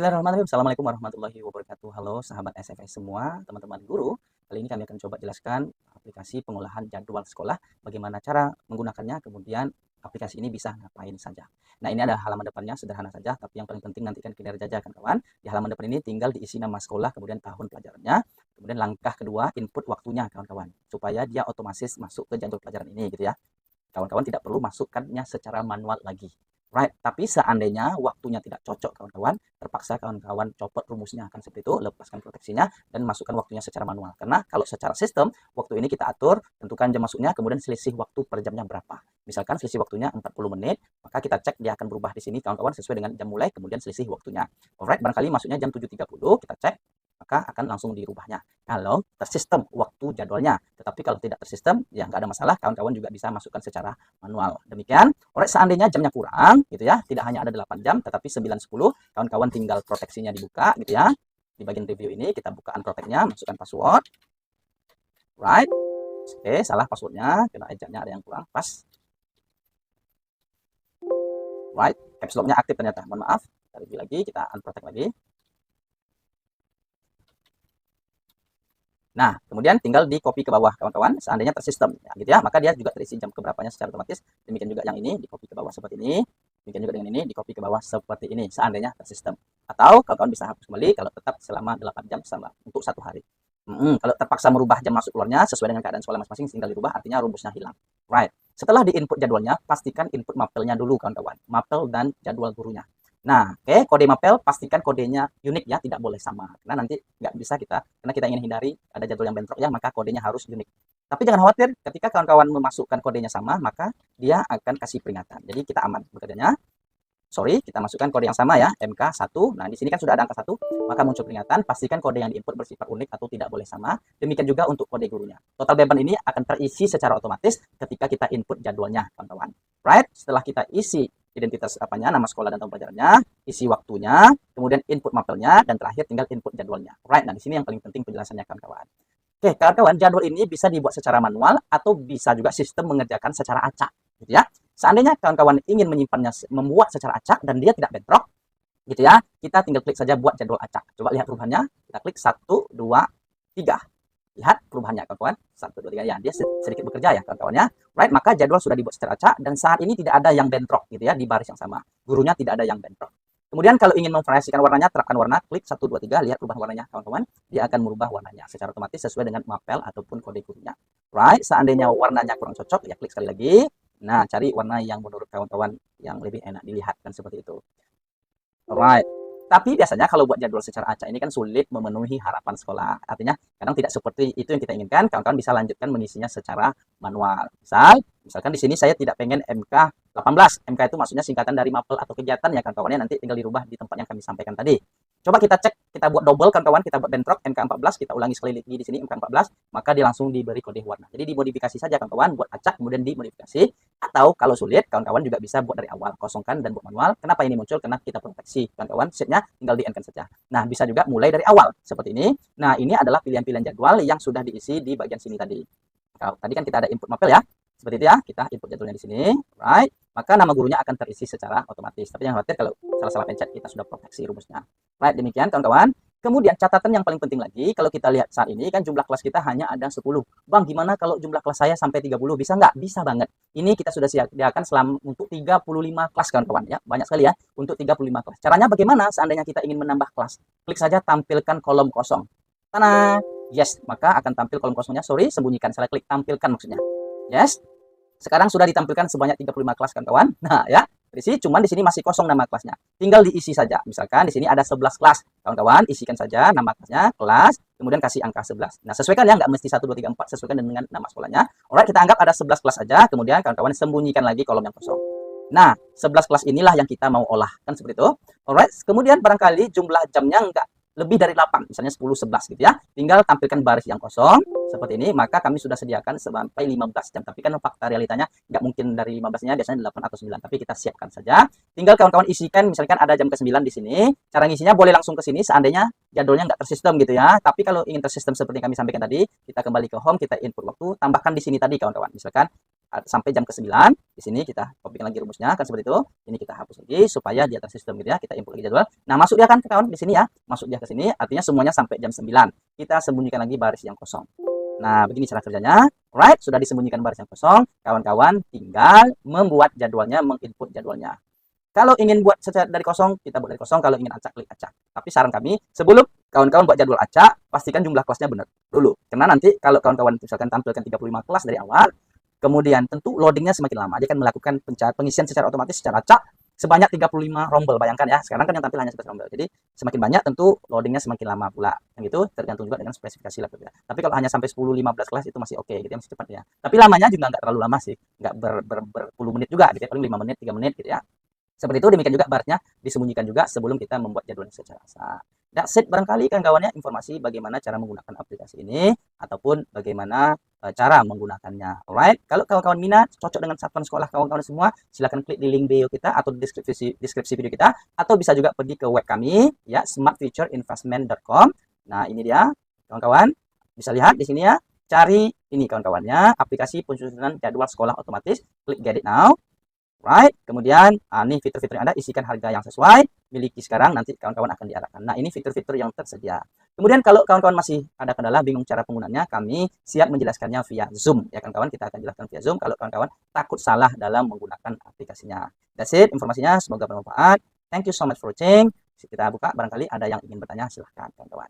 Bismillahirrahmanirrahim. Assalamualaikum warahmatullahi wabarakatuh. Halo sahabat SFS semua, teman-teman guru. Kali ini kami akan coba jelaskan aplikasi pengolahan jadwal sekolah, bagaimana cara menggunakannya, kemudian aplikasi ini bisa ngapain saja. Nah, ini ada halaman depannya, sederhana saja, tapi yang paling penting nantikan kinerja aja kan kawan. Di halaman depan ini tinggal diisi nama sekolah, kemudian tahun pelajarannya, kemudian langkah kedua input waktunya kawan-kawan, supaya dia otomatis masuk ke jadwal pelajaran ini gitu ya. Kawan-kawan tidak perlu masukkannya secara manual lagi. Right, tapi seandainya waktunya tidak cocok kawan-kawan, terpaksa kawan-kawan copot rumusnya, akan seperti itu, lepaskan proteksinya dan masukkan waktunya secara manual. Karena kalau secara sistem, waktu ini kita atur, tentukan jam masuknya, kemudian selisih waktu per jamnya berapa. Misalkan selisih waktunya 40 menit, maka kita cek dia akan berubah di sini kawan-kawan sesuai dengan jam mulai, kemudian selisih waktunya. Alright, barangkali masuknya jam 7.30, kita cek, maka akan langsung dirubahnya kalau tersistem waktu jadwalnya. Tetapi kalau tidak tersistem, ya nggak ada masalah, kawan-kawan juga bisa masukkan secara manual. Demikian. Alright, seandainya jamnya kurang gitu ya, tidak hanya ada 8 jam tetapi 9-10, kawan-kawan tinggal proteksinya dibuka gitu ya. Di bagian review ini kita buka unprotect-nya, masukkan password. Right. Oke, salah passwordnya, kena ejaknya ada yang kurang pas. Right, caps lock-nya aktif ternyata, mohon maaf. Kita review lagi, kita unprotect lagi. Nah, kemudian tinggal di copy ke bawah kawan-kawan, seandainya tersistem ya, gitu ya, maka dia juga terisi jam keberapanya secara otomatis. Demikian juga yang ini di copy ke bawah seperti ini. Demikian juga dengan ini di copy ke bawah seperti ini, seandainya tersistem. Atau kawan-kawan bisa hapus kembali kalau tetap selama 8 jam sama untuk 1 hari. Kalau terpaksa merubah jam masuk keluarnya sesuai dengan keadaan sekolah masing-masing, tinggal dirubah, artinya rumusnya hilang. Right. Setelah di input jadwalnya, pastikan input mapelnya dulu kawan-kawan, mapel dan jadwal gurunya. Nah, oke, kode mapel pastikan kodenya unik ya, tidak boleh sama. Karena nanti nggak bisa karena kita ingin hindari ada jadwal yang bentrok ya, maka kodenya harus unik. Tapi jangan khawatir, ketika kawan-kawan memasukkan kodenya sama, maka dia akan kasih peringatan. Jadi kita aman bekerjanya. Sorry, kita masukkan kode yang sama ya, MK1. Nah, di sini kan sudah ada angka 1, maka muncul peringatan, pastikan kode yang diinput bersifat unik atau tidak boleh sama. Demikian juga untuk kode gurunya. Total beban ini akan terisi secara otomatis ketika kita input jadwalnya, kawan-kawan. Right? Setelah kita isi identitas nama sekolah dan tahun pelajarannya, isi waktunya, kemudian input mapelnya, dan terakhir tinggal input jadwalnya. Right? Nah, di sini yang paling penting penjelasannya kawan-kawan. Oke, kawan-kawan, jadwal ini bisa dibuat secara manual atau bisa juga sistem mengerjakan secara acak, gitu ya. Seandainya kawan-kawan ingin menyimpannya, membuat secara acak dan dia tidak bentrok, gitu ya, kita tinggal klik saja buat jadwal acak. Coba lihat perubahannya. Kita klik 1, 2, 3. Lihat perubahannya kawan-kawan. 1, 2, 3 ya, dia sedikit bekerja ya kawan-kawannya. Right, maka jadwal sudah dibuat secara acak dan saat ini tidak ada yang bentrok gitu ya di baris yang sama. Gurunya tidak ada yang bentrok. Kemudian kalau ingin memvariasikan warnanya, terapkan warna, klik 1, 2, 3, lihat perubahan warnanya kawan-kawan. Dia akan merubah warnanya secara otomatis sesuai dengan mapel ataupun kode gurunya. Right, seandainya warnanya kurang cocok, ya klik sekali lagi. Nah, cari warna yang menurut kawan-kawan yang lebih enak dilihat kan seperti itu. Alright. Tapi biasanya kalau buat jadwal secara acak ini kan sulit memenuhi harapan sekolah. Artinya kadang tidak seperti itu yang kita inginkan. Kawan-kawan bisa lanjutkan mengisinya secara manual. Misalkan di sini saya tidak pengen MK18. MK itu maksudnya singkatan dari mapel atau kegiatan ya kawan-kawannya, nanti tinggal dirubah di tempat yang kami sampaikan tadi. Coba kita cek, kita buat double kawan-kawan, kita buat bentrok MK14, kita ulangi sekali lagi di sini MK14, maka dia langsung diberi kode warna. Jadi dimodifikasi saja kawan-kawan, buat acak kemudian dimodifikasi. Atau kalau sulit, kawan-kawan juga bisa buat dari awal, kosongkan dan buat manual. Kenapa ini muncul? Karena kita proteksi kawan-kawan, setnya tinggal di-end-kan saja. Nah, bisa juga mulai dari awal seperti ini. Nah, ini adalah pilihan-pilihan jadwal yang sudah diisi di bagian sini tadi. Tadi kan kita ada input mapel ya, seperti itu ya, kita input jadwalnya di sini, right? Maka nama gurunya akan terisi secara otomatis. Tapi jangan khawatir kalau salah-salah pencet, kita sudah proteksi rumusnya. Right, demikian kawan-kawan. Kemudian catatan yang paling penting lagi, kalau kita lihat saat ini kan jumlah kelas kita hanya ada 10. Bang, gimana kalau jumlah kelas saya sampai 30? Bisa nggak? Bisa banget. Ini kita sudah sediakan untuk 35 kelas kawan-kawan ya. Banyak sekali ya untuk 35 kelas. Caranya bagaimana seandainya kita ingin menambah kelas? Klik saja tampilkan kolom kosong. Tanah. Yes, maka akan tampil kolom kosongnya. Sorry, sembunyikan. Saya klik tampilkan maksudnya. Yes. Sekarang sudah ditampilkan sebanyak 35 kelas kawan-kawan. Nah, ya. Cuman di sini masih kosong nama kelasnya. Tinggal diisi saja. Misalkan di sini ada 11 kelas. Kawan-kawan, isikan saja nama kelasnya, kelas, kemudian kasih angka 11. Nah, sesuaikan ya, nggak mesti 1, 2, 3, 4, sesuaikan dengan nama sekolahnya. Alright, kita anggap ada 11 kelas saja, kemudian kawan-kawan sembunyikan lagi kolom yang kosong. Nah, 11 kelas inilah yang kita mau olah. Kan seperti itu. Alright, kemudian barangkali jumlah jamnya nggak lebih dari 8, misalnya 10, 11 gitu ya. Tinggal tampilkan baris yang kosong seperti ini, maka kami sudah sediakan sampai 15 jam. Tapi kan fakta realitanya nggak mungkin dari 15-nya, biasanya 8 atau 9, tapi kita siapkan saja. Tinggal kawan-kawan isikan, misalkan ada jam ke-9 di sini. Cara ngisinya boleh langsung ke sini seandainya jadwalnya nggak tersistem gitu ya. Tapi kalau ingin tersistem seperti yang kami sampaikan tadi, kita kembali ke home, kita input waktu, tambahkan di sini tadi kawan-kawan. Misalkan sampai jam ke-9. Di sini kita kopikan lagi rumusnya kan seperti itu. Ini kita hapus lagi supaya dia tersistem gitu ya. Kita input lagi jadwal. Nah, masuk dia kan kawan di sini ya. Masuk dia ke sini artinya semuanya sampai jam 9. Kita sembunyikan lagi baris yang kosong. Nah, begini cara kerjanya. Right, sudah disembunyikan baris yang kosong. Kawan-kawan tinggal membuat jadwalnya, menginput jadwalnya. Kalau ingin buat secara dari kosong, kita buat dari kosong. Kalau ingin acak, klik acak. Tapi saran kami, sebelum kawan-kawan buat jadwal acak, pastikan jumlah kelasnya benar dulu. Karena nanti kalau kawan-kawan misalkan tampilkan 35 kelas dari awal, kemudian tentu loadingnya semakin lama. Dia akan melakukan pengisian secara otomatis secara acak sebanyak 35 rombel. Bayangkan ya, sekarang kan yang tampil hanya 11 rombel. Jadi semakin banyak tentu loadingnya semakin lama pula. Yang itu tergantung juga dengan spesifikasi laptop ya. Tapi kalau hanya sampai 10-15 kelas itu masih oke gitu ya, masih cepat ya. Tapi lamanya juga nggak terlalu lama sih, nggak berpuluh menit juga gitu ya, paling 5 menit, 3 menit gitu ya. Seperti itu, demikian juga barisnya disembunyikan juga sebelum kita membuat jadwalnya secara sah. That's it barangkali kan kawannya informasi bagaimana cara menggunakan aplikasi ini ataupun bagaimana cara menggunakannya. Alright, kalau kawan-kawan minat cocok dengan satuan sekolah kawan-kawan semua, silahkan klik di link bio kita atau deskripsi video kita, atau bisa juga pergi ke web kami ya, smartfutureinvestment.com. Nah, ini dia kawan-kawan, bisa lihat di sini ya, cari ini kawan-kawannya, aplikasi penyusunan jadwal sekolah otomatis, klik get it now. Right, kemudian ini fitur-fitur yang ada, isikan harga yang sesuai, miliki sekarang, nanti kawan-kawan akan diarahkan. Nah, ini fitur-fitur yang tersedia. Kemudian kalau kawan-kawan masih ada kendala, bingung cara penggunaannya, kami siap menjelaskannya via Zoom. Ya kawan-kawan, kita akan jelaskan via Zoom kalau kawan-kawan takut salah dalam menggunakan aplikasinya. That's it, informasinya semoga bermanfaat. Thank you so much for watching. Kita buka, barangkali ada yang ingin bertanya, silahkan kawan-kawan.